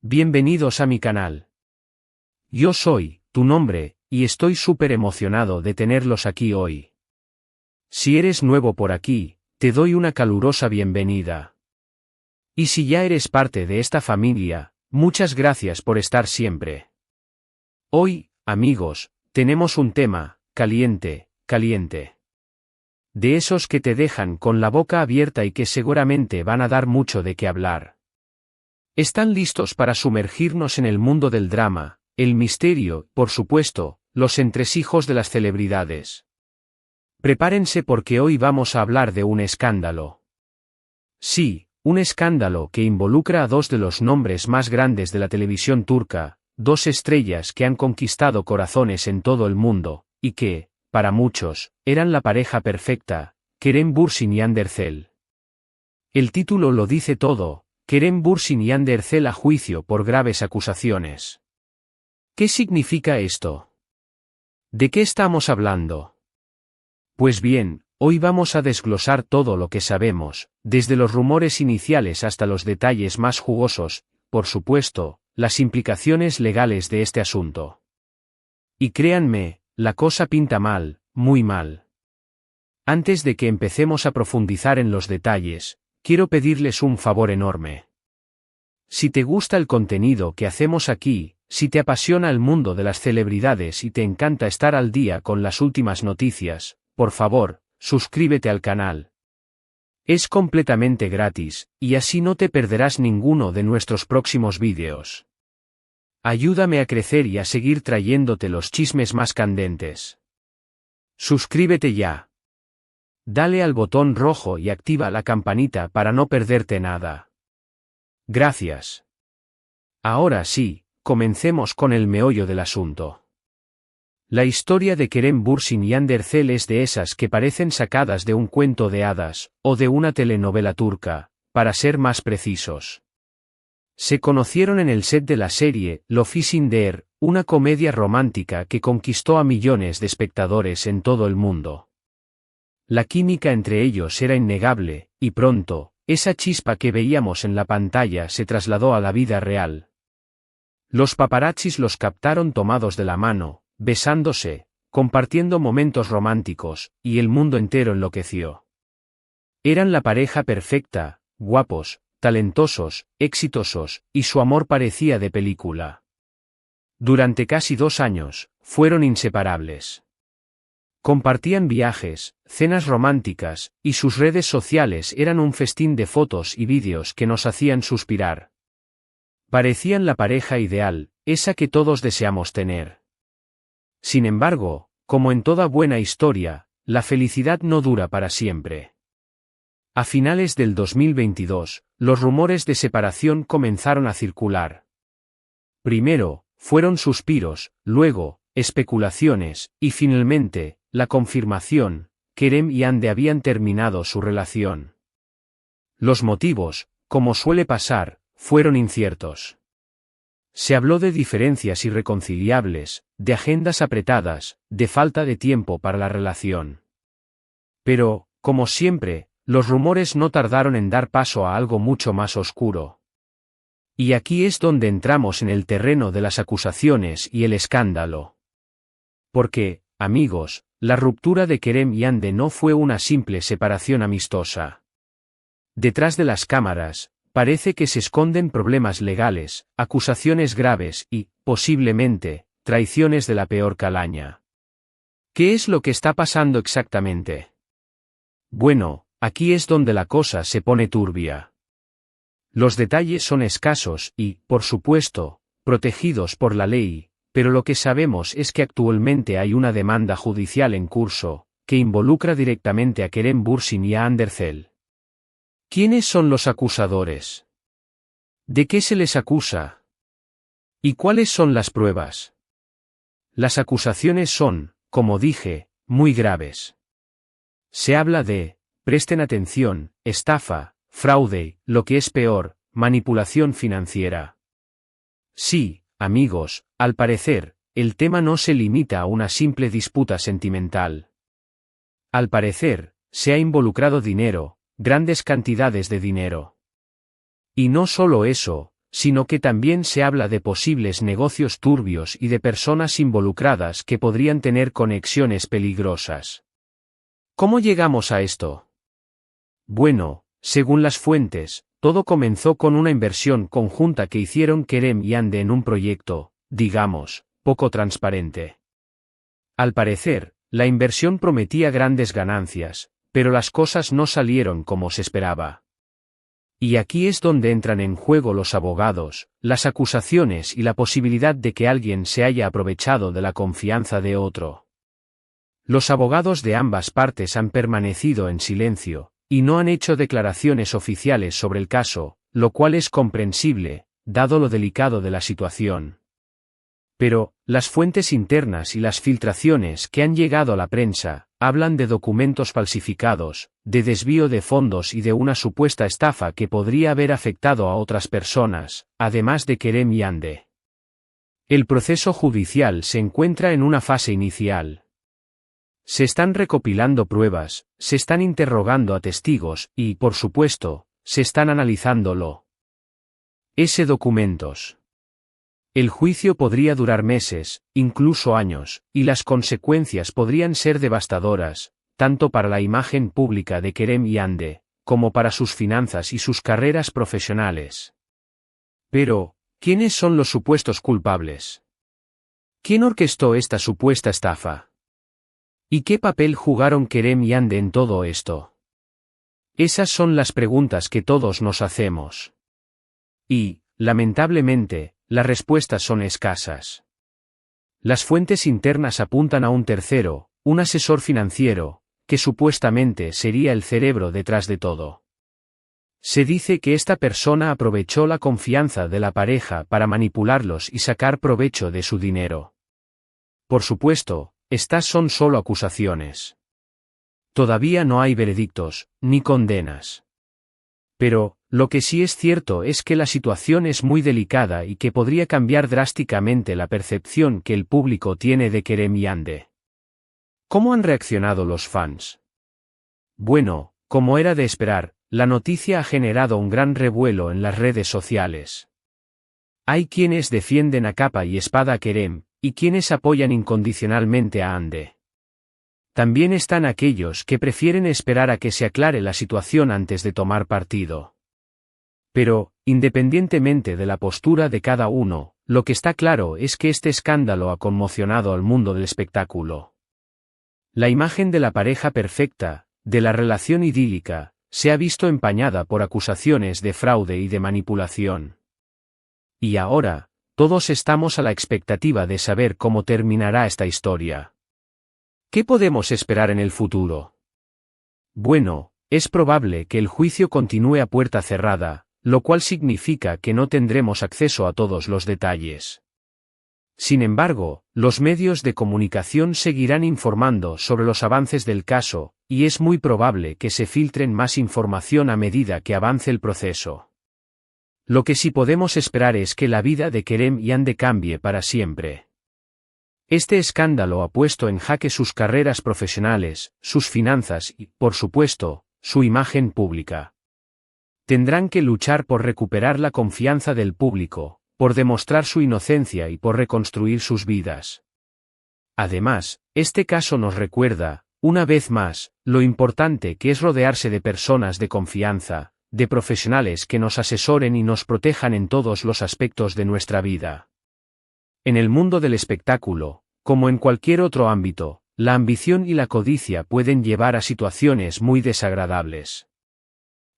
Bienvenidos a mi canal. Yo soy, tu nombre, y estoy súper emocionado de tenerlos aquí hoy. Si eres nuevo por aquí, te doy una calurosa bienvenida. Y si ya eres parte de esta familia, muchas gracias por estar siempre. Hoy, amigos, tenemos un tema, caliente, caliente. De esos que te dejan con la boca abierta y que seguramente van a dar mucho de qué hablar. ¿Están listos para sumergirnos en el mundo del drama, el misterio, por supuesto, los entresijos de las celebridades? Prepárense porque hoy vamos a hablar de un escándalo. Sí, un escándalo que involucra a dos de los nombres más grandes de la televisión turca, dos estrellas que han conquistado corazones en todo el mundo, y que, para muchos, eran la pareja perfecta, Kerem Bürsin y Hande Erçel. El título lo dice todo, Kerem Bürsin y Hande Erçel a juicio por graves acusaciones. ¿Qué significa esto? ¿De qué estamos hablando? Pues bien, hoy vamos a desglosar todo lo que sabemos, desde los rumores iniciales hasta los detalles más jugosos, por supuesto, las implicaciones legales de este asunto. Y créanme, la cosa pinta mal, muy mal. Antes de que empecemos a profundizar en los detalles, quiero pedirles un favor enorme. Si te gusta el contenido que hacemos aquí, si te apasiona el mundo de las celebridades y te encanta estar al día con las últimas noticias, por favor, suscríbete al canal. Es completamente gratis, y así no te perderás ninguno de nuestros próximos vídeos. Ayúdame a crecer y a seguir trayéndote los chismes más candentes. Suscríbete ya. Dale al botón rojo y activa la campanita para no perderte nada. Gracias. Ahora sí, comencemos con el meollo del asunto. La historia de Kerem Bürsin y Hande Erçel es de esas que parecen sacadas de un cuento de hadas, o de una telenovela turca, para ser más precisos. Se conocieron en el set de la serie Love is in the Air, una comedia romántica que conquistó a millones de espectadores en todo el mundo. La química entre ellos era innegable, y pronto, esa chispa que veíamos en la pantalla se trasladó a la vida real. Los paparazzis los captaron tomados de la mano, besándose, compartiendo momentos románticos, y el mundo entero enloqueció. Eran la pareja perfecta, guapos, talentosos, exitosos, y su amor parecía de película. Durante casi 2 años, fueron inseparables. Compartían viajes, cenas románticas, y sus redes sociales eran un festín de fotos y vídeos que nos hacían suspirar. Parecían la pareja ideal, esa que todos deseamos tener. Sin embargo, como en toda buena historia, la felicidad no dura para siempre. A finales del 2022, los rumores de separación comenzaron a circular. Primero, fueron suspiros, luego, especulaciones, y finalmente, la confirmación, Kerem y Hande habían terminado su relación. Los motivos, como suele pasar, fueron inciertos. Se habló de diferencias irreconciliables, de agendas apretadas, de falta de tiempo para la relación. Pero, como siempre, los rumores no tardaron en dar paso a algo mucho más oscuro. Y aquí es donde entramos en el terreno de las acusaciones y el escándalo. Porque, amigos, la ruptura de Kerem y Hande no fue una simple separación amistosa. Detrás de las cámaras, parece que se esconden problemas legales, acusaciones graves y, posiblemente, traiciones de la peor calaña. ¿Qué es lo que está pasando exactamente? Bueno, aquí es donde la cosa se pone turbia. Los detalles son escasos y, por supuesto, protegidos por la ley, pero lo que sabemos es que actualmente hay una demanda judicial en curso, que involucra directamente a Kerem Bürsin y a Hande Erçel. ¿Quiénes son los acusadores? ¿De qué se les acusa? ¿Y cuáles son las pruebas? Las acusaciones son, como dije, muy graves. Se habla de, presten atención, estafa, fraude, lo que es peor, manipulación financiera. Sí, amigos, al parecer, el tema no se limita a una simple disputa sentimental. Al parecer, se ha involucrado dinero, grandes cantidades de dinero. Y no solo eso, sino que también se habla de posibles negocios turbios y de personas involucradas que podrían tener conexiones peligrosas. ¿Cómo llegamos a esto? Bueno, según las fuentes, todo comenzó con una inversión conjunta que hicieron Kerem y Ande en un proyecto, digamos, poco transparente. Al parecer, la inversión prometía grandes ganancias, pero las cosas no salieron como se esperaba. Y aquí es donde entran en juego los abogados, las acusaciones y la posibilidad de que alguien se haya aprovechado de la confianza de otro. Los abogados de ambas partes han permanecido en silencio, y no han hecho declaraciones oficiales sobre el caso, lo cual es comprensible, dado lo delicado de la situación. Pero, las fuentes internas y las filtraciones que han llegado a la prensa, hablan de documentos falsificados, de desvío de fondos y de una supuesta estafa que podría haber afectado a otras personas, además de Kerem y Ande. El proceso judicial se encuentra en una fase inicial. Se están recopilando pruebas, se están interrogando a testigos y, por supuesto, se están analizando documentos. El juicio podría durar meses, incluso años, y las consecuencias podrían ser devastadoras, tanto para la imagen pública de Kerem y Ande, como para sus finanzas y sus carreras profesionales. Pero, ¿quiénes son los supuestos culpables? ¿Quién orquestó esta supuesta estafa? ¿Y qué papel jugaron Kerem y Ande en todo esto? Esas son las preguntas que todos nos hacemos. Y, lamentablemente, las respuestas son escasas. Las fuentes internas apuntan a un tercero, un asesor financiero, que supuestamente sería el cerebro detrás de todo. Se dice que esta persona aprovechó la confianza de la pareja para manipularlos y sacar provecho de su dinero. Por supuesto, estas son solo acusaciones. Todavía no hay veredictos, ni condenas. Pero, lo que sí es cierto es que la situación es muy delicada y que podría cambiar drásticamente la percepción que el público tiene de Kerem y Ande. ¿Cómo han reaccionado los fans? Bueno, como era de esperar, la noticia ha generado un gran revuelo en las redes sociales. Hay quienes defienden a capa y espada a Kerem, y quienes apoyan incondicionalmente a Ande. También están aquellos que prefieren esperar a que se aclare la situación antes de tomar partido. Pero, independientemente de la postura de cada uno, lo que está claro es que este escándalo ha conmocionado al mundo del espectáculo. La imagen de la pareja perfecta, de la relación idílica, se ha visto empañada por acusaciones de fraude y de manipulación. Y ahora, todos estamos a la expectativa de saber cómo terminará esta historia. ¿Qué podemos esperar en el futuro? Bueno, es probable que el juicio continúe a puerta cerrada, lo cual significa que no tendremos acceso a todos los detalles. Sin embargo, los medios de comunicación seguirán informando sobre los avances del caso, y es muy probable que se filtren más información a medida que avance el proceso. Lo que sí podemos esperar es que la vida de Kerem y Ande cambie para siempre. Este escándalo ha puesto en jaque sus carreras profesionales, sus finanzas y, por supuesto, su imagen pública. Tendrán que luchar por recuperar la confianza del público, por demostrar su inocencia y por reconstruir sus vidas. Además, este caso nos recuerda, una vez más, lo importante que es rodearse de personas de confianza, de profesionales que nos asesoren y nos protejan en todos los aspectos de nuestra vida. En el mundo del espectáculo, como en cualquier otro ámbito, la ambición y la codicia pueden llevar a situaciones muy desagradables.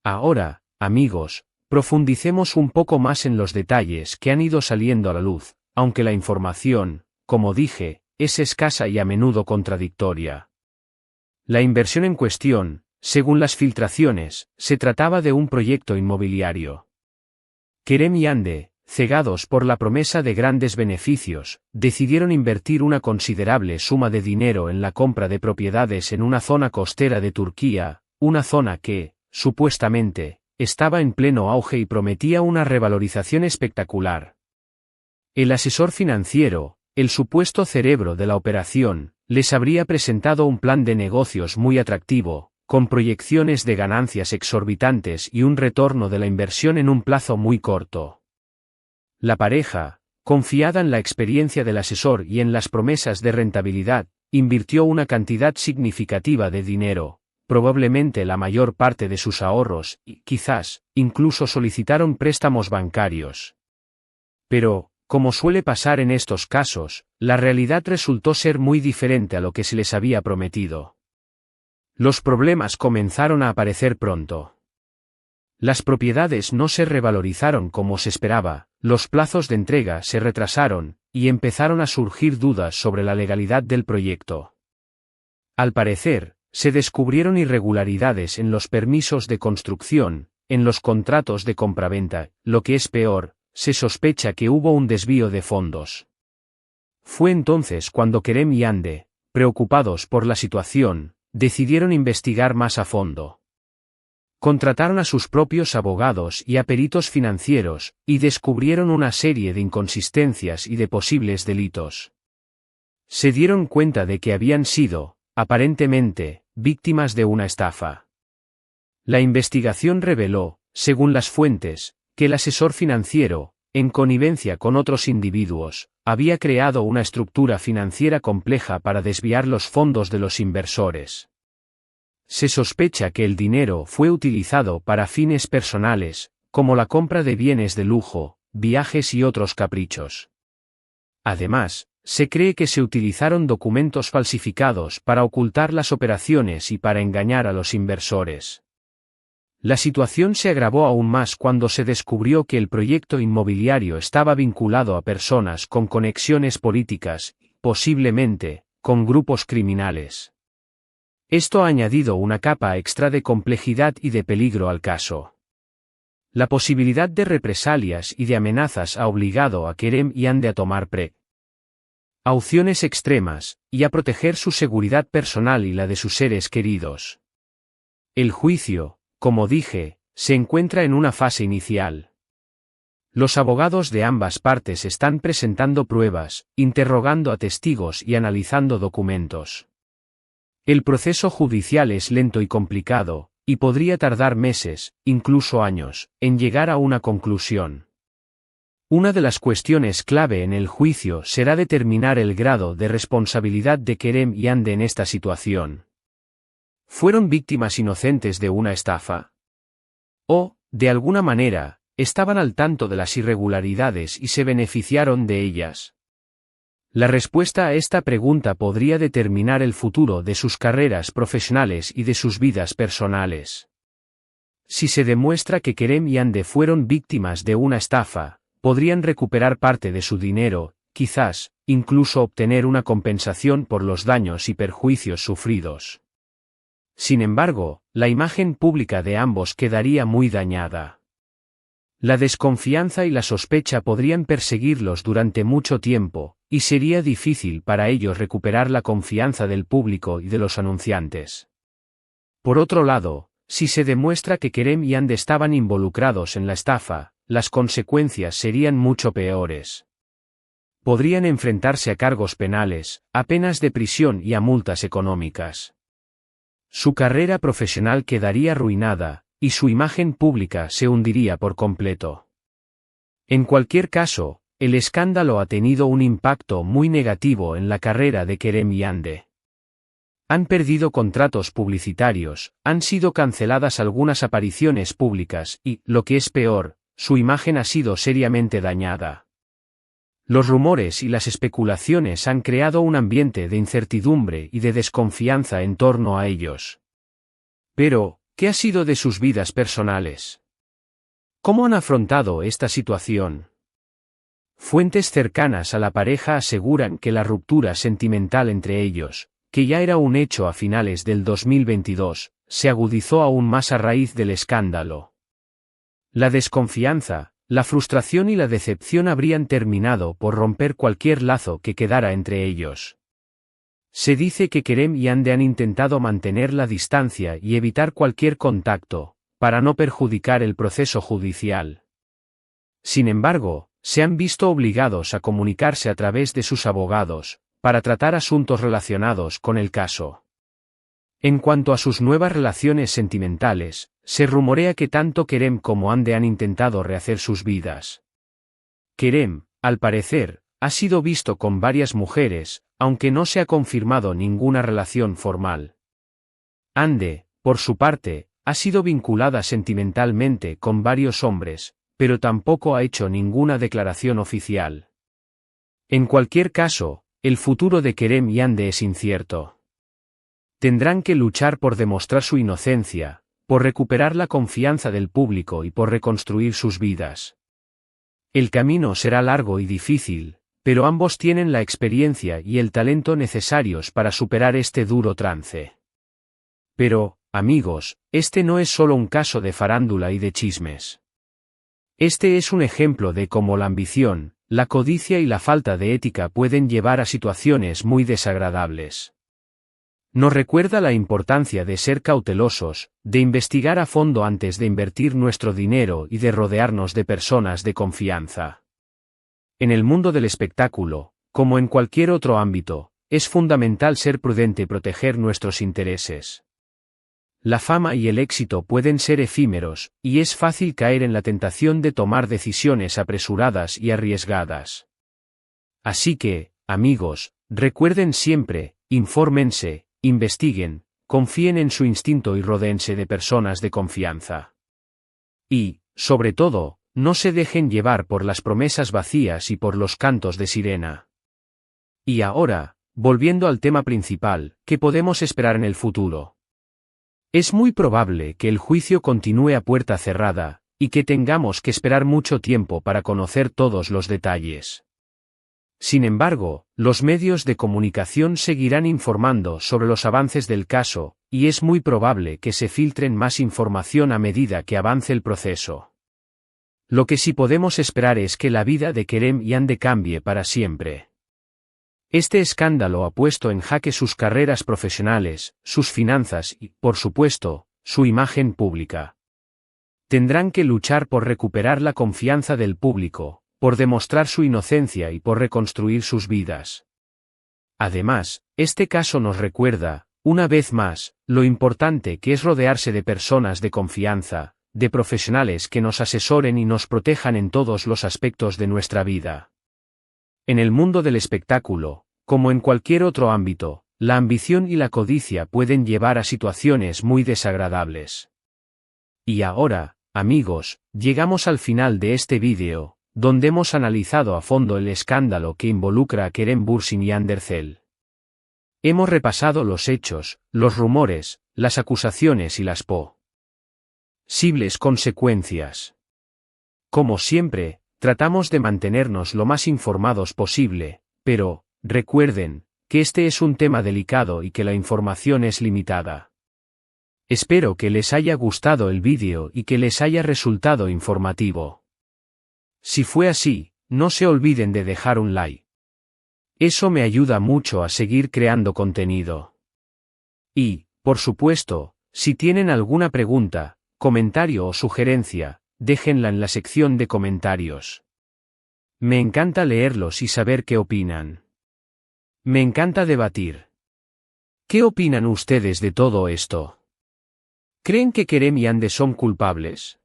Ahora, amigos, profundicemos un poco más en los detalles que han ido saliendo a la luz, aunque la información, como dije, es escasa y a menudo contradictoria. La inversión en cuestión, según las filtraciones, se trataba de un proyecto inmobiliario. Kerem y Ande, cegados por la promesa de grandes beneficios, decidieron invertir una considerable suma de dinero en la compra de propiedades en una zona costera de Turquía, una zona que, supuestamente, estaba en pleno auge y prometía una revalorización espectacular. El asesor financiero, el supuesto cerebro de la operación, les habría presentado un plan de negocios muy atractivo, con proyecciones de ganancias exorbitantes y un retorno de la inversión en un plazo muy corto. La pareja, confiada en la experiencia del asesor y en las promesas de rentabilidad, invirtió una cantidad significativa de dinero, probablemente la mayor parte de sus ahorros, y, quizás, incluso solicitaron préstamos bancarios. Pero, como suele pasar en estos casos, la realidad resultó ser muy diferente a lo que se les había prometido. Los problemas comenzaron a aparecer pronto. Las propiedades no se revalorizaron como se esperaba, los plazos de entrega se retrasaron, y empezaron a surgir dudas sobre la legalidad del proyecto. Al parecer, se descubrieron irregularidades en los permisos de construcción, en los contratos de compraventa, lo que es peor, se sospecha que hubo un desvío de fondos. Fue entonces cuando Kerem y Hande, preocupados por la situación, decidieron investigar más a fondo. Contrataron a sus propios abogados y a peritos financieros, y descubrieron una serie de inconsistencias y de posibles delitos. Se dieron cuenta de que habían sido, aparentemente, víctimas de una estafa. La investigación reveló, según las fuentes, que el asesor financiero, en connivencia con otros individuos, había creado una estructura financiera compleja para desviar los fondos de los inversores. Se sospecha que el dinero fue utilizado para fines personales, como la compra de bienes de lujo, viajes y otros caprichos. Además, se cree que se utilizaron documentos falsificados para ocultar las operaciones y para engañar a los inversores. La situación se agravó aún más cuando se descubrió que el proyecto inmobiliario estaba vinculado a personas con conexiones políticas, posiblemente, con grupos criminales. Esto ha añadido una capa extra de complejidad y de peligro al caso. La posibilidad de represalias y de amenazas ha obligado a Kerem y Hande a tomar precauciones extremas, y a proteger su seguridad personal y la de sus seres queridos. El juicio, como dije, se encuentra en una fase inicial. Los abogados de ambas partes están presentando pruebas, interrogando a testigos y analizando documentos. El proceso judicial es lento y complicado, y podría tardar meses, incluso años, en llegar a una conclusión. Una de las cuestiones clave en el juicio será determinar el grado de responsabilidad de Kerem y Hande en esta situación. ¿Fueron víctimas inocentes de una estafa? ¿O, de alguna manera, estaban al tanto de las irregularidades y se beneficiaron de ellas? La respuesta a esta pregunta podría determinar el futuro de sus carreras profesionales y de sus vidas personales. Si se demuestra que Kerem y Hande fueron víctimas de una estafa, podrían recuperar parte de su dinero, quizás, incluso obtener una compensación por los daños y perjuicios sufridos. Sin embargo, la imagen pública de ambos quedaría muy dañada. La desconfianza y la sospecha podrían perseguirlos durante mucho tiempo, y sería difícil para ellos recuperar la confianza del público y de los anunciantes. Por otro lado, si se demuestra que Kerem y Hande estaban involucrados en la estafa, las consecuencias serían mucho peores. Podrían enfrentarse a cargos penales, a penas de prisión y a multas económicas. Su carrera profesional quedaría arruinada, y su imagen pública se hundiría por completo. En cualquier caso, el escándalo ha tenido un impacto muy negativo en la carrera de Kerem y Hande. Han perdido contratos publicitarios, han sido canceladas algunas apariciones públicas y, lo que es peor, su imagen ha sido seriamente dañada. Los rumores y las especulaciones han creado un ambiente de incertidumbre y de desconfianza en torno a ellos. Pero, ¿qué ha sido de sus vidas personales? ¿Cómo han afrontado esta situación? Fuentes cercanas a la pareja aseguran que la ruptura sentimental entre ellos, que ya era un hecho a finales del 2022, se agudizó aún más a raíz del escándalo. La desconfianza, la frustración y la decepción habrían terminado por romper cualquier lazo que quedara entre ellos. Se dice que Kerem y Hande han intentado mantener la distancia y evitar cualquier contacto, para no perjudicar el proceso judicial. Sin embargo, se han visto obligados a comunicarse a través de sus abogados, para tratar asuntos relacionados con el caso. En cuanto a sus nuevas relaciones sentimentales, se rumorea que tanto Kerem como Hande han intentado rehacer sus vidas. Kerem, al parecer, ha sido visto con varias mujeres, aunque no se ha confirmado ninguna relación formal. Hande, por su parte, ha sido vinculada sentimentalmente con varios hombres, pero tampoco ha hecho ninguna declaración oficial. En cualquier caso, el futuro de Kerem y Hande es incierto. Tendrán que luchar por demostrar su inocencia, por recuperar la confianza del público y por reconstruir sus vidas. El camino será largo y difícil, pero ambos tienen la experiencia y el talento necesarios para superar este duro trance. Pero, amigos, este no es solo un caso de farándula y de chismes. Este es un ejemplo de cómo la ambición, la codicia y la falta de ética pueden llevar a situaciones muy desagradables. Nos recuerda la importancia de ser cautelosos, de investigar a fondo antes de invertir nuestro dinero y de rodearnos de personas de confianza. En el mundo del espectáculo, como en cualquier otro ámbito, es fundamental ser prudente y proteger nuestros intereses. La fama y el éxito pueden ser efímeros, y es fácil caer en la tentación de tomar decisiones apresuradas y arriesgadas. Así que, amigos, recuerden siempre, infórmense, investiguen, confíen en su instinto y rodéense de personas de confianza. Y, sobre todo, no se dejen llevar por las promesas vacías y por los cantos de sirena. Y ahora, volviendo al tema principal, ¿qué podemos esperar en el futuro? Es muy probable que el juicio continúe a puerta cerrada, y que tengamos que esperar mucho tiempo para conocer todos los detalles. Sin embargo, los medios de comunicación seguirán informando sobre los avances del caso, y es muy probable que se filtren más información a medida que avance el proceso. Lo que sí podemos esperar es que la vida de Kerem y Hande cambie para siempre. Este escándalo ha puesto en jaque sus carreras profesionales, sus finanzas y, por supuesto, su imagen pública. Tendrán que luchar por recuperar la confianza del público, por demostrar su inocencia y por reconstruir sus vidas. Además, este caso nos recuerda, una vez más, lo importante que es rodearse de personas de confianza, de profesionales que nos asesoren y nos protejan en todos los aspectos de nuestra vida. En el mundo del espectáculo, como en cualquier otro ámbito, la ambición y la codicia pueden llevar a situaciones muy desagradables. Y ahora, amigos, llegamos al final de este vídeo, donde hemos analizado a fondo el escándalo que involucra a Kerem Bürsin y Hande Erçel. Hemos repasado los hechos, los rumores, las acusaciones y las posibles consecuencias. Como siempre, tratamos de mantenernos lo más informados posible, pero, recuerden, que este es un tema delicado y que la información es limitada. Espero que les haya gustado el vídeo y que les haya resultado informativo. Si fue así, no se olviden de dejar un like. Eso me ayuda mucho a seguir creando contenido. Y, por supuesto, si tienen alguna pregunta, comentario o sugerencia, déjenla en la sección de comentarios. Me encanta leerlos y saber qué opinan. Me encanta debatir. ¿Qué opinan ustedes de todo esto? ¿Creen que Kerem y Hande son culpables?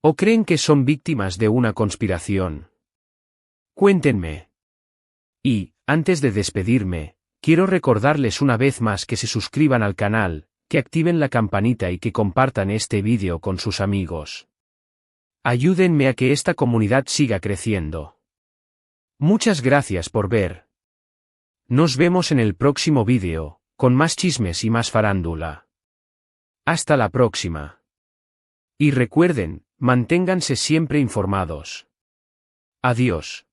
¿O creen que son víctimas de una conspiración? Cuéntenme. Y, antes de despedirme, quiero recordarles una vez más que se suscriban al canal, que activen la campanita y que compartan este vídeo con sus amigos. Ayúdenme a que esta comunidad siga creciendo. Muchas gracias por ver. Nos vemos en el próximo vídeo, con más chismes y más farándula. Hasta la próxima. Y recuerden, manténganse siempre informados. Adiós.